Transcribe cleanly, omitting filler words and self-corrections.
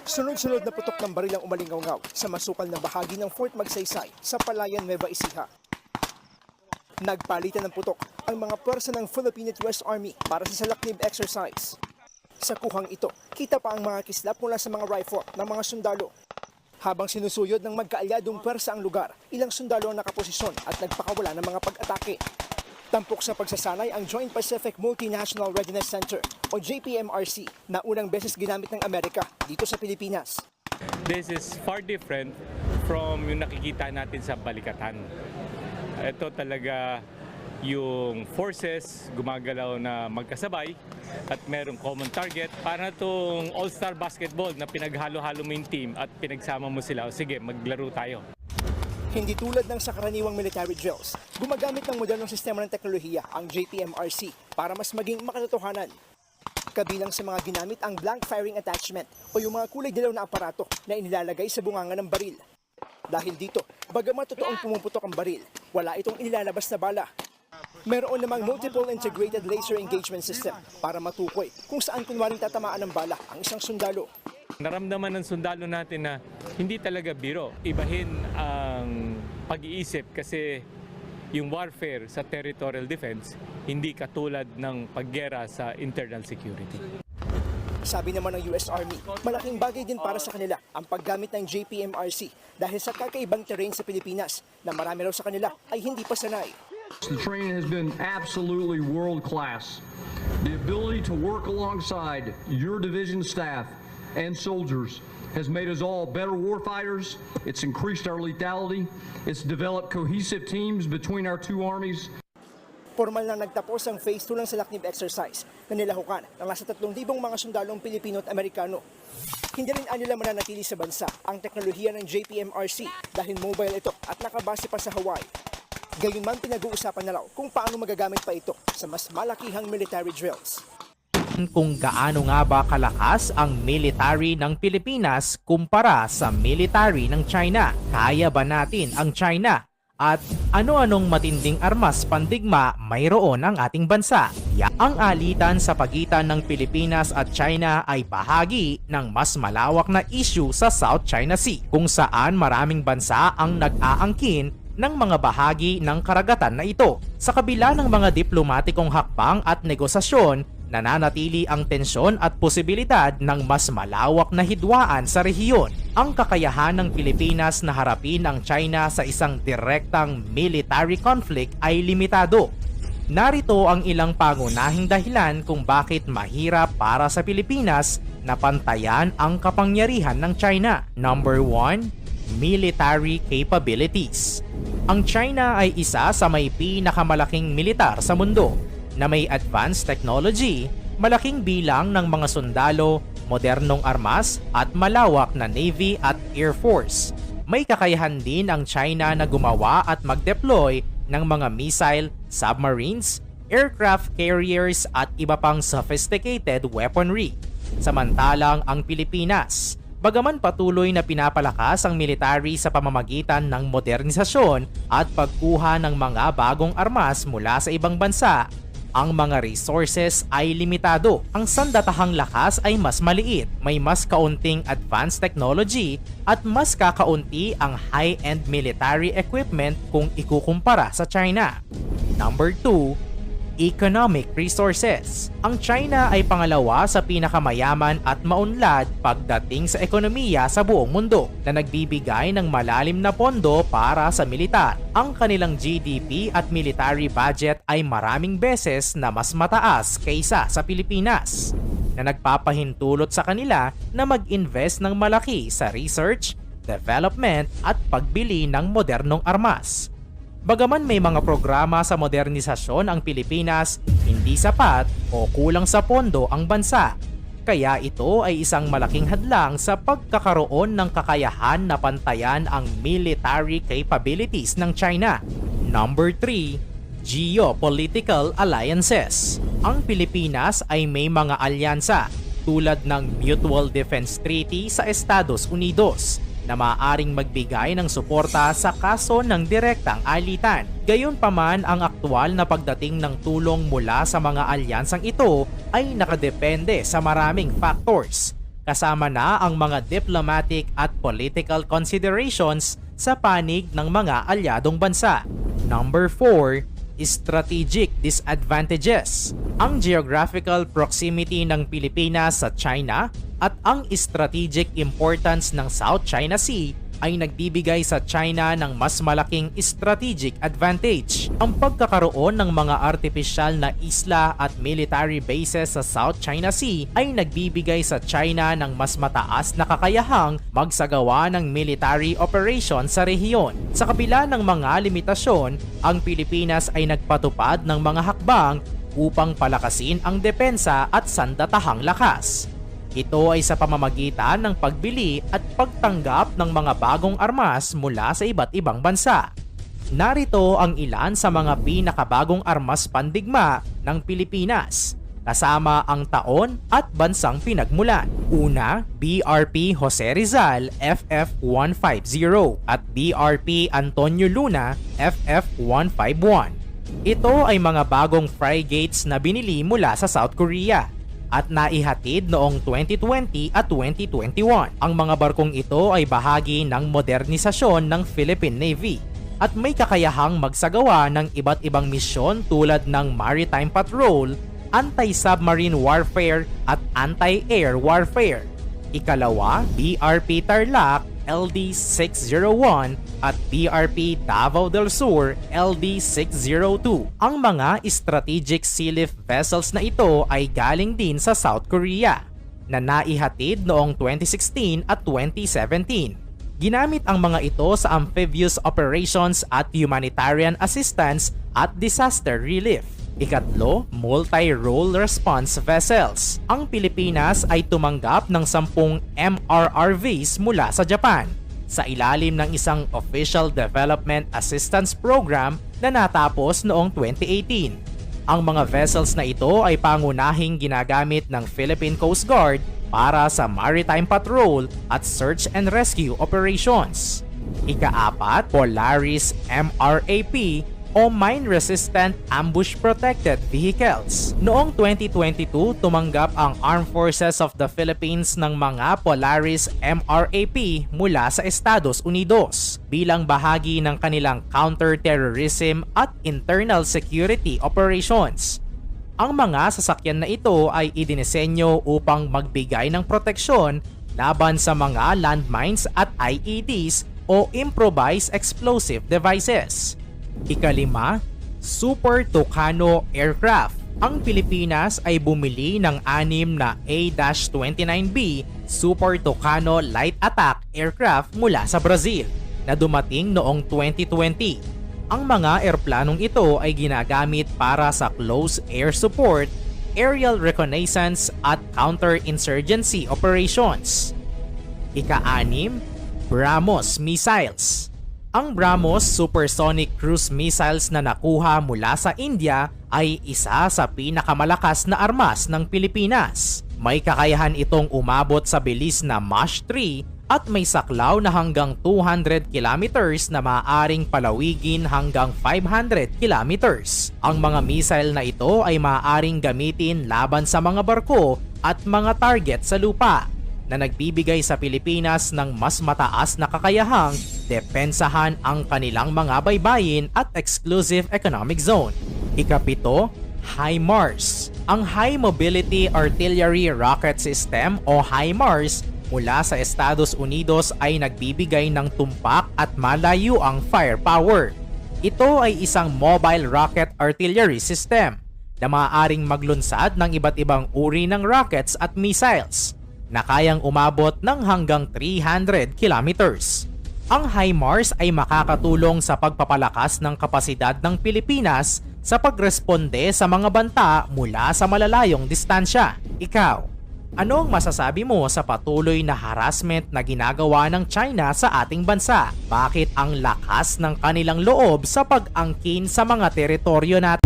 Sunod-sunod na putok ng baril ang umalingaw-ngaw sa masukal na bahagi ng Fort Magsaysay sa Palayan, Nueva Ecija. Nagpalitan ng putok ang mga pwersa ng Philippine US Army para sa salaknib exercise. Sa kuhang ito, kita pa ang mga kislap mula sa mga rifle ng mga sundalo. Habang sinusuyod ng magkaalyadong pwersa ang lugar, ilang sundalo ang nakaposisyon at nagpakawala ng mga pag-atake. Tampok sa pagsasanay ang Joint Pacific Multinational Readiness Center o JPMRC na unang beses ginamit ng Amerika dito sa Pilipinas. This is far different from yung nakikita natin sa Balikatan. Ito talaga yung forces gumagalaw na magkasabay at merong common target. Para itong all-star basketball na pinaghalo-halo mo yung team at pinagsama mo sila. O sige, maglaro tayo. Hindi tulad ng sa karaniwang military drills, gumagamit ng modernong sistema ng teknolohiya ang JPMRC para mas maging makatotohanan. Kabilang sa mga ginamit ang blank firing attachment o yung mga kulay dilaw na aparato na inilalagay sa bunganga ng baril. Dahil dito, bagamat totoong pumuputok ang baril, wala itong inilalabas na bala. Meron namang multiple integrated laser engagement system para matukoy kung saan kunwaring tatamaan ng bala ang isang sundalo. Naramdaman ng sundalo natin na hindi talaga biro. Ibahin ang pag-iisip kasi yung warfare sa territorial defense hindi katulad ng paggera sa internal security. Sabi naman ng US Army, malaking bagay din para sa kanila ang paggamit ng JPMRC dahil sa kakaibang terrain sa Pilipinas na marami raw sa kanila ay hindi pa sanay. The training has been absolutely world-class. The ability to work alongside your division staff and soldiers has made us all better warfighters. It's increased our lethality. It's developed cohesive teams between our two armies. Formal na nagtapos ang Phase 2 ng salaknib exercise na nilahukan ng nasa 3,000 mga sundalong Pilipino at Amerikano. Hindi rin nila mananatili sa bansa ang teknolohiya ng JPMRC dahil mobile ito at nakabase pa sa Hawaii. Gayunman pinag-uusapan na raw kung paano magagamit pa ito sa mas malakihang military drills. Kung gaano nga ba kalakas ang military ng Pilipinas kumpara sa military ng China. Kaya ba natin ang China? At ano-anong matinding armas pandigma mayroon ang ating bansa? Ang alitan sa pagitan ng Pilipinas at China ay bahagi ng mas malawak na issue sa South China Sea, kung saan maraming bansa ang nag-aangkin ng mga bahagi ng karagatan na ito. Sa kabila ng mga diplomatikong hakbang at negosasyon, nananatili ang tensyon at posibilidad ng mas malawak na hidwaan sa rehiyon. Ang kakayahan ng Pilipinas na harapin ang China sa isang direktang military conflict ay limitado. Narito ang ilang pangunahing dahilan kung bakit mahirap para sa Pilipinas na pantayan ang kapangyarihan ng China. Number 1. Military capabilities. Ang China ay isa sa may pinakamalaking militar sa mundo na may advanced technology, malaking bilang ng mga sundalo, modernong armas at malawak na Navy at Air Force. May kakayahan din ang China na gumawa at mag-deploy ng mga missile, submarines, aircraft carriers at iba pang sophisticated weaponry. Samantalang ang Pilipinas, bagaman patuloy na pinapalakas ang military sa pamamagitan ng modernisasyon at pagkuha ng mga bagong armas mula sa ibang bansa, ang mga resources ay limitado. Ang sandatahang lakas ay mas maliit, may mas kaunting advanced technology at mas kakaunti ang high-end military equipment kung ikukumpara sa China. Number 2. Economic resources. Ang China ay pangalawa sa pinakamayaman at maunlad pagdating sa ekonomiya sa buong mundo na nagbibigay ng malalim na pondo para sa militar. Ang kanilang GDP at military budget ay maraming beses na mas mataas kaysa sa Pilipinas, na nagpapahintulot sa kanila na mag-invest ng malaki sa research, development at pagbili ng modernong armas. Bagaman may mga programa sa modernisasyon ang Pilipinas, hindi sapat o kulang sa pondo ang bansa. Kaya ito ay isang malaking hadlang sa pagkakaroon ng kakayahan na pantayan ang military capabilities ng China. Number 3. Geopolitical alliances. Ang Pilipinas ay may mga alyansa tulad ng Mutual Defense Treaty sa Estados Unidos na maaaring magbigay ng suporta sa kaso ng direktang alitan. Gayunpaman, ang aktwal na pagdating ng tulong mula sa mga alyansang ito ay nakadepende sa maraming factors. kasama na ang mga diplomatic at political considerations sa panig ng mga alyadong bansa. Number 4, strategic disadvantages. Ang geographical proximity ng Pilipinas sa China at ang strategic importance ng South China Sea ay nagbibigay sa China ng mas malaking strategic advantage. Ang pagkakaroon ng mga artificial na isla at military bases sa South China Sea ay nagbibigay sa China ng mas mataas na kakayahang magsagawa ng military operation sa rehiyon. Sa kabila ng mga limitasyon, ang Pilipinas ay nagpatupad ng mga hakbang upang palakasin ang depensa at sandatahang lakas. Ito ay sa pamamagitan ng pagbili at pagtanggap ng mga bagong armas mula sa iba't ibang bansa. Narito ang ilan sa mga pinakabagong armas pandigma ng Pilipinas, kasama ang taon at bansang pinagmulan. Una, BRP Jose Rizal FF150 at BRP Antonio Luna FF151. Ito ay mga bagong frigates na binili mula sa South Korea at naihatid noong 2020 at 2021. Ang mga barkong ito ay bahagi ng modernisasyon ng Philippine Navy at may kakayahang magsagawa ng iba't ibang misyon tulad ng maritime patrol, anti-submarine warfare at anti-air warfare. Ikalawa, BRP Tarlac LD601 at BRP Davao del Sur LD602. Ang mga strategic sealift vessels na ito ay galing din sa South Korea na naihatid noong 2016 at 2017. Ginamit ang mga ito sa amphibious operations at humanitarian assistance at disaster relief. Ikatlo, multi-role response vessels. Ang Pilipinas ay tumanggap ng 10 MRRVs mula sa Japan sa ilalim ng isang Official Development Assistance Program na natapos noong 2018. Ang mga vessels na ito ay pangunahing ginagamit ng Philippine Coast Guard para sa maritime patrol at search and rescue operations. Ika-4, Polaris MRAP o Mine-Resistant Ambush-Protected Vehicles. Noong 2022, tumanggap ang Armed Forces of the Philippines ng mga Polaris MRAP mula sa Estados Unidos bilang bahagi ng kanilang counter-terrorism at internal security operations. Ang mga sasakyan na ito ay idinisenyo upang magbigay ng proteksyon laban sa mga landmines at IEDs o improvised explosive devices. Ikalima, Super Tucano Aircraft. Ang Pilipinas ay bumili ng 6 na A-29B Super Tucano Light Attack Aircraft mula sa Brazil na dumating noong 2020. Ang mga eroplanong ito ay ginagamit para sa close air support, aerial reconnaissance at counter-insurgency operations. Ika-6, BrahMos Missiles. Ang BrahMos supersonic cruise missiles na nakuha mula sa India ay isa sa pinakamalakas na armas ng Pilipinas. May kakayahan itong umabot sa bilis na Mach 3 at may saklaw na hanggang 200 kilometers na maaaring palawigin hanggang 500 kilometers. Ang mga missile na ito ay maaaring gamitin laban sa mga barko at mga target sa lupa, na nagbibigay sa Pilipinas ng mas mataas na kakayahang depensahan ang kanilang mga baybayin at exclusive economic zone. Ika-7, HIMARS. Ang High Mobility Artillery Rocket System o HIMARS mula sa Estados Unidos ay nagbibigay ng tumpak at malayuang firepower. Ito ay isang mobile rocket artillery system na maaaring maglunsad ng iba't ibang uri ng rockets at missiles na kayang umabot ng hanggang 300 kilometers. Ang HIMARS ay makakatulong sa pagpapalakas ng kapasidad ng Pilipinas sa pagresponde sa mga banta mula sa malalayong distansya. Ikaw, anong masasabi mo sa patuloy na harassment na ginagawa ng China sa ating bansa? Bakit ang lakas ng kanilang loob sa pag-angkin sa mga teritoryo natin?